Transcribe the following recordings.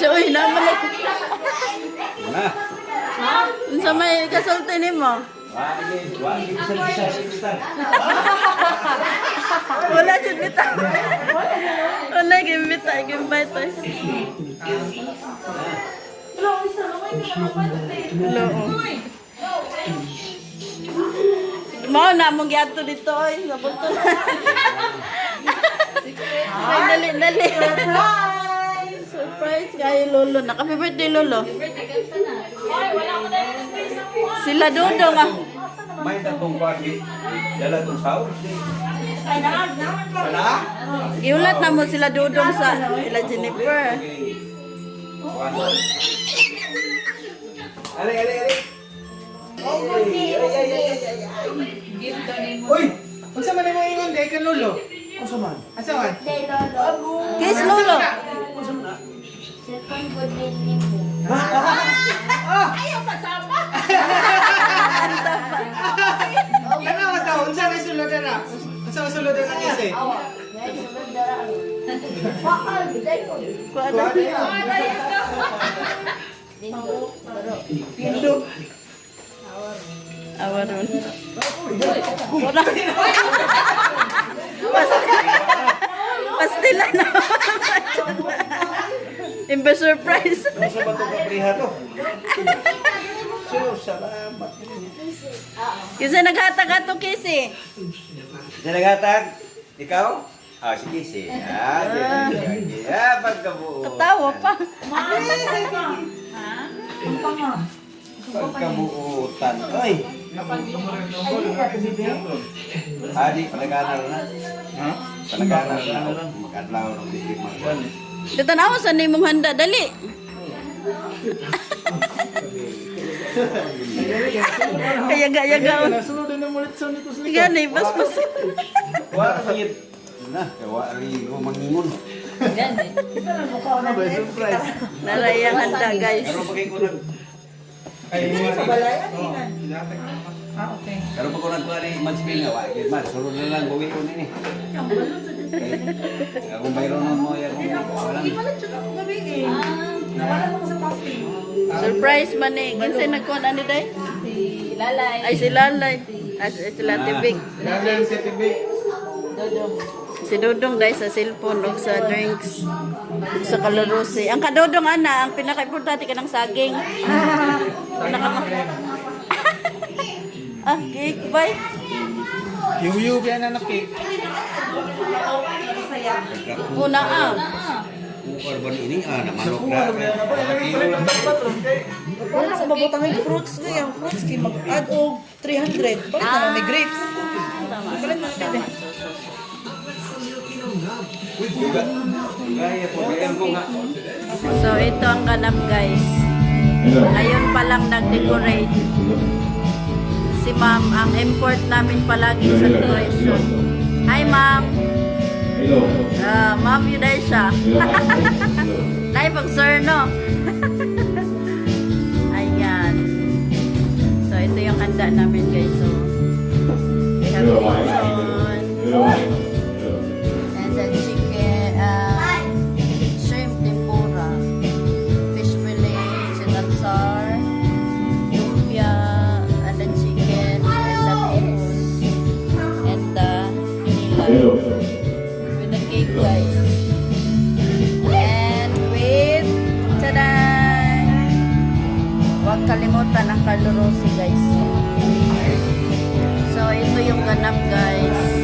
siya. Uy, naman na. Na. Unsa may kasulti nimo? Wala siya bita. Wala gimbita, gimbita. Mau na mong giadto dito oy, nabunto na. Ay, dali. Surprise kay Lolo. Happy birthday Lolo. Sila Dodong ah. May tatong party. Dala tong saus. Sana? Iulat na mo sila Dodong sa ila Jennifer. Ali. Uy! Unsa man mo ingon day kan Lolo? Unsa man? Asa man? Kiss Lolo. Ayaw pasama. Kana mas daw unsa may sulod na? Unsa may sulod na kasi? Pindo. Awaron. Pastila na. Imbe surprise. Unsa ba to kapriha to? Sir, salamat. Kasi naghatag ato Kisi. Naghatag? Ikaw? Ah, si Kisi. Pagkabuo. Katawa pa. Pagkabuutan. Oy! Adi, panaganan na. Ha? Panaganan na. Makadlaw ng bigimang. Datanaw sa nimong handa dali. Yaga. Sunod na mo ulit sa nito sa Gani, bas. Warit. Na, wari ko mangingon. surprise. Narayang handa guys. Pero pagay ko nag... Ay, sa balaya? Okay. Pero pag ko nagkuha ni Mansfield nga, wakit man, sunod na lang, buwi ko nini. Kung mayroon mo yan, walang... Surprise man eh. Kinsa nagkuha ani day? Si Lalay. Ay si Lalay. Ay sila Tibig. Dalan si TV. Si Dodong dahil sa cellphone o sa drinks. Sa kalarosi. Ang kadodong ana, ang pinaka-importante ka ng saging. Cake, bye. Yuyu yan na cake. Una Ukar ba ini? Namanok na. Wala sa mabutang yung fruits ko yung fruits kay mag-add og 300. Bakit na may grapes? Bakit na natin? Gaya po, bayan ko nga. So ito ang ganap guys. Ngayon pa lang nag-decorate. Si ma'am, ang import namin palagi sa decoration. Hi ma'am. Hello. Ma'am yun ay siya. Nay pag sir no. Ayan. So ito yung handa namin guys. So we have lechon. And then chicken, shrimp tempura, fish fillet, sinansar, lumpia, and then chicken, and the beans, and the nila. With the cake guys. And with, tada! Huwag kalimutan ang kalorosi guys. So ito yung ganap guys.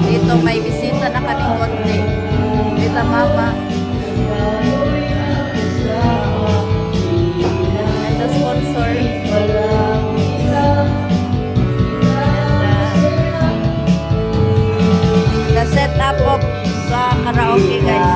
Dito may bisita na kaming konti. Dito mama. And the sponsor. The setup of sa karaoke guys.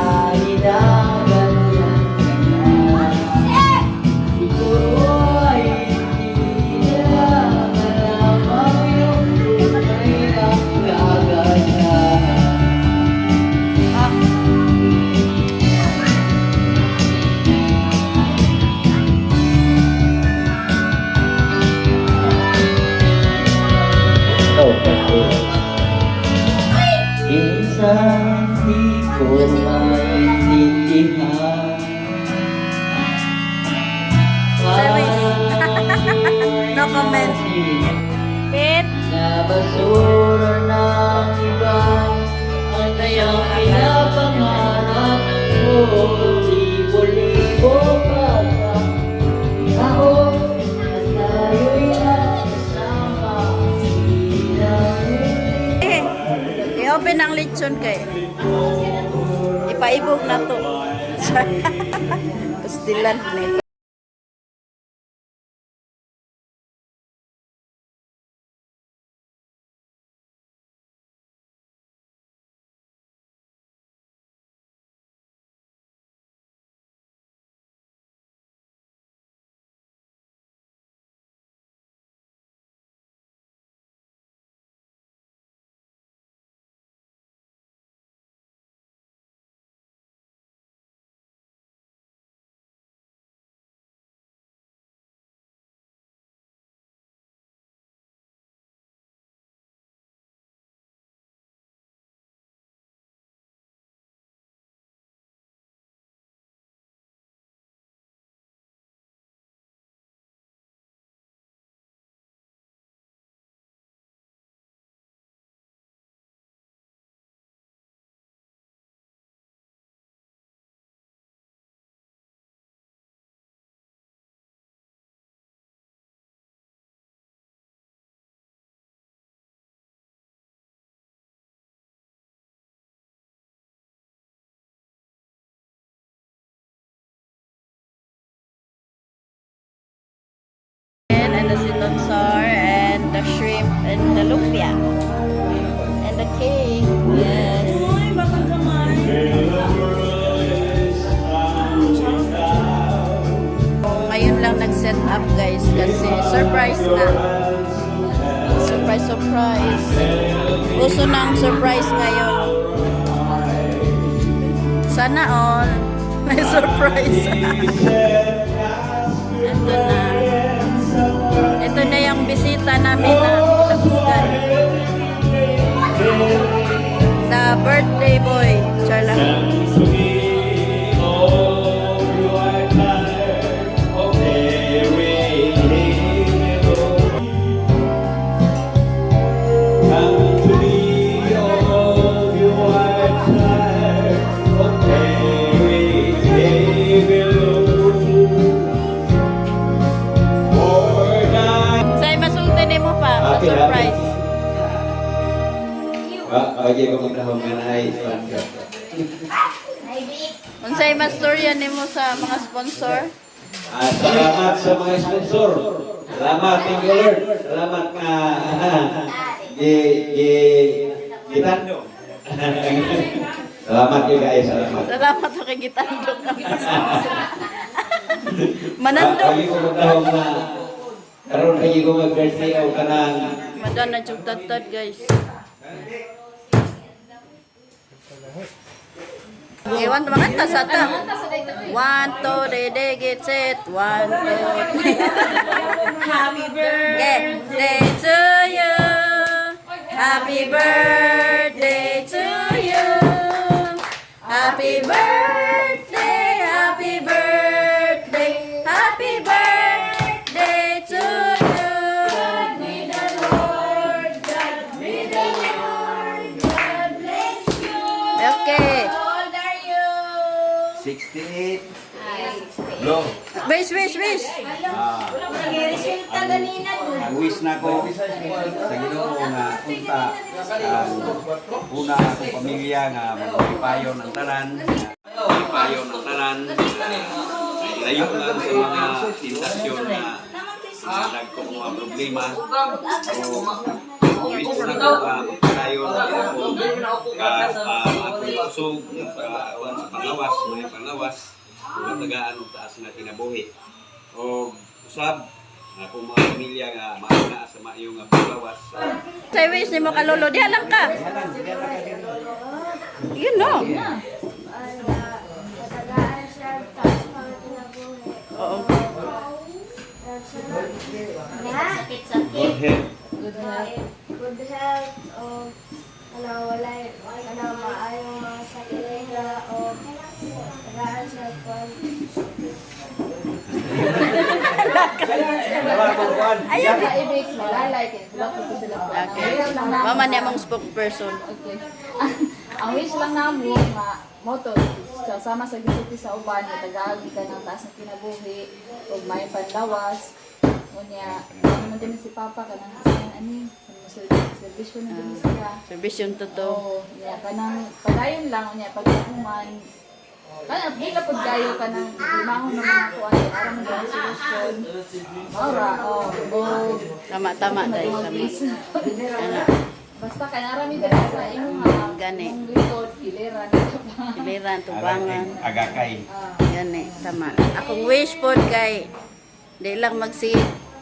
Insan di kung maintindihan. No comment. Pit. Na basura ng iba ang iyong pinapangarap mo. Libo-libo ka pa tao at tayo'y nakasama. I-open ang lechon kay. Ipaibog na to. Pastilan nito. And the silonsar and the shrimp and the lumpia and the cake. Yes. Ngayon lang nag-set up guys kasi surprise na. Surprise. Uso ng surprise ngayon. Sana all. May surprise. Ito na. Ito na yung bisita namin na Takusgan. The birthday boy. Chala. Surprise. Lagi ko magtahong nga na ay Unsay mastorya nimo sa mga sponsor? salamat sa mga sponsor. Salamat, thank you Lord. Salamat nga Gitando. Salamat kayo guys, salamat. Salamat sa kagitandog ng mga sponsor. Manando. Lagi ko magtahong nga karon lagi ko mag-birthday o kanang Madan na chugtad guys. Iwan teman tas ata. 1 2 3 get set. 1 2 Happy birthday to you. Happy birthday to you. Happy birthday, happy birthday, happy birthday to you. God be the Lord, God be the Lord, God bless you. Okay. How old are you? 68. Lo. Wish. Nag-resulta ganina doon. Wish na ko sa Ginoo nga unta ang una akong pamilya nga magpayo ng tanan. Magpayo ng tanan. Layo lang sa mga tentasyon na nagko mga problema. Wish ko na ko magpayo ng akong usog sa pangawas. Matagaan og taas nga kinabuhi. O usab akong mga pamilya nga maana sa maayo nga paglawas. Say wish nimo kalolo diha lang ka. You know. Oo. Sakit-sakit. Good health. Good health. Wala maayong mga sakit. Ayun. Ibig malalay kay bulak ko sila. Okay. Mama niya mong spokesperson. Okay. Ang wish lang namo nga moto sama sa gisuti sa uban nga tagaagi ka ng taas ng kinabuhi ug may panlawas. Unya, ano din si Papa kanang ani servisyo na din siya. Servisyon to to. Oo, ya kanang padayon lang unya pagkuman. Kaya gila pud kayo kanang limahon na mga kuan aram man ang solusyon. Ora, Tama dahil kami. Ano? basta kay arami diri sa imong nga Gani. imong likod giliran Biliran, tubangan. Agakay. Gani, tama. Akong wish po kay di lang magsi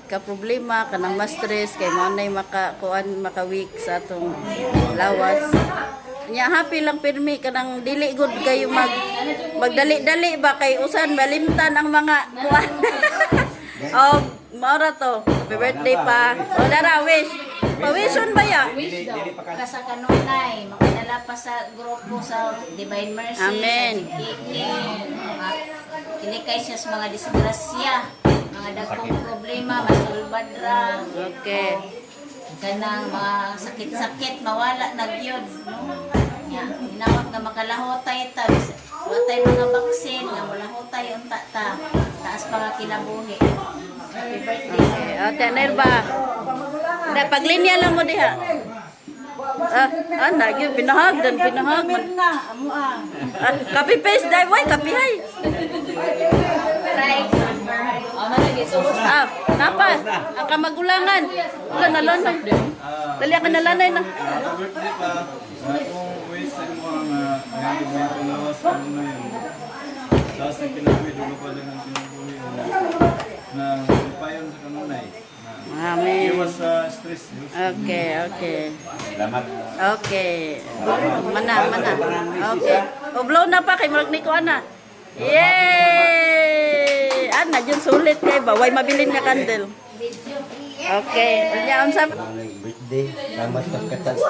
ka problema kanang ma-stress kay mo nay maka-week sa atong lawas. Nya happy lang pirmi kanang dili good kayo magdali-dali ba kay usan malimtan ang mga kuan. Oh, maura to. Happy birthday pa. O dara wish. Pawison ba ya? wish daw Ka sa kanunay, makadala pa sa grupo sa Divine Mercy, Amen. sa Chikiki, kinikay siya sa mga disgrasya, mga dagkong problema, masulbadra, Okay. kanang mga sakit-sakit, mawala na gyud, no? Hinawag nga makalahotay ta, watay mga baksin, nga malahotay yung tata, taas pa nga kinabuhi. Happy birthday. Ate Nerva. Na paglinya lang mo diha. Yun, pinahag. Copy paste dai, why copy hay. Right, number. Napas. Ang kamagulangan. Wala nalanay. Dali ka nalanay na. Birthday pa. Kung wish sa mo ang nagiging lawas sa ano yun. Tapos na kinabuhi, dulo pa din ang kinabuhi. Na payon sa kanunay. Amen. Iwas sa stress. Okay. Salamat. Okay. Mana. Okay. O blow na pa kay Mark Nico ana. Yay! Ana, dyan sulit kay ba? Way mabilin nga candle. Okay. Nya unsa? Birthday, salamat sa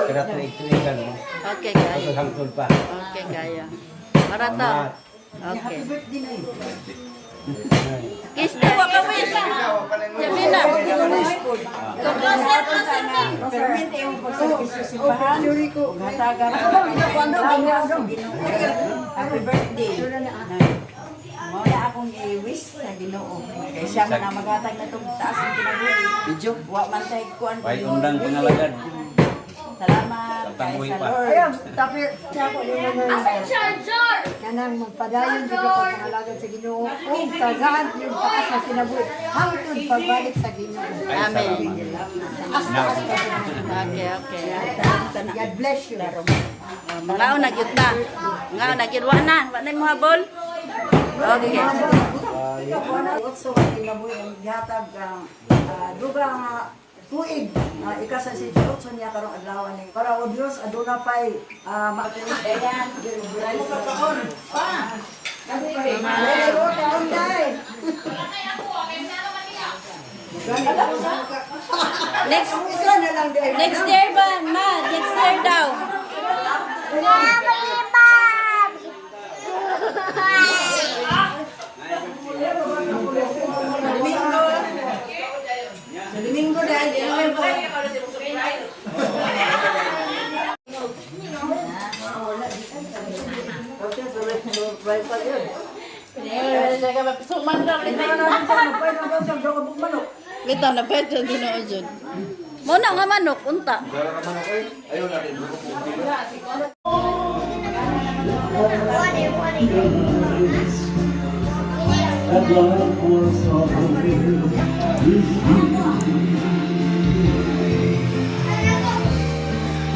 karat-karat mo. Okay, kaya. Hangtod pa. Okay, kaya. Marato. Okay. Kiss na. Huwag ka wish. Jamina. Happy birthday. Muna akong i-wish sa Ginoo. Kaya siya man ang magatag na itong taas ng kinabuhi. Video. Wa man tayo kuan. Way undang pangalagad. Salamat kay Tatangoy sa pa. Lord. Ayun, tapi siya ko yung charger kanang magpadayon dito pagpangalagad sa Ginoo. Kung tagaan yung taas na kinabuhi, hangtod pagbalik sa Ginoo. Amen. Salamat. Okay. God bless you. Mga nagyud na. Mga nagyud wa na. Wa na mo habol. Okay. Utso ka kinabuhi ang gihatag dugang tuig ikasa si Diyos niya karong adlaw ni para o Dios aduna pay matulis ayan diri ka kaon pa Next year ba, ma? Next year daw. Domingo dahil Bitaw na pwede Ginoo jud. Mo na nga manok unta. That love was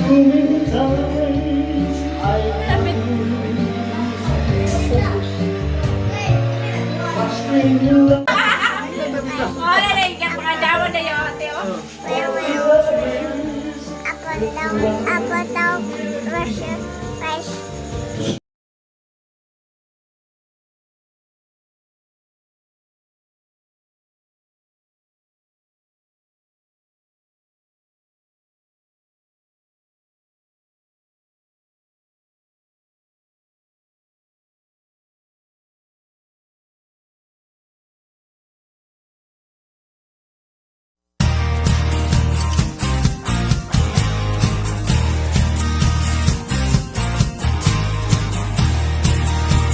many times I stranger Apa tahu Russia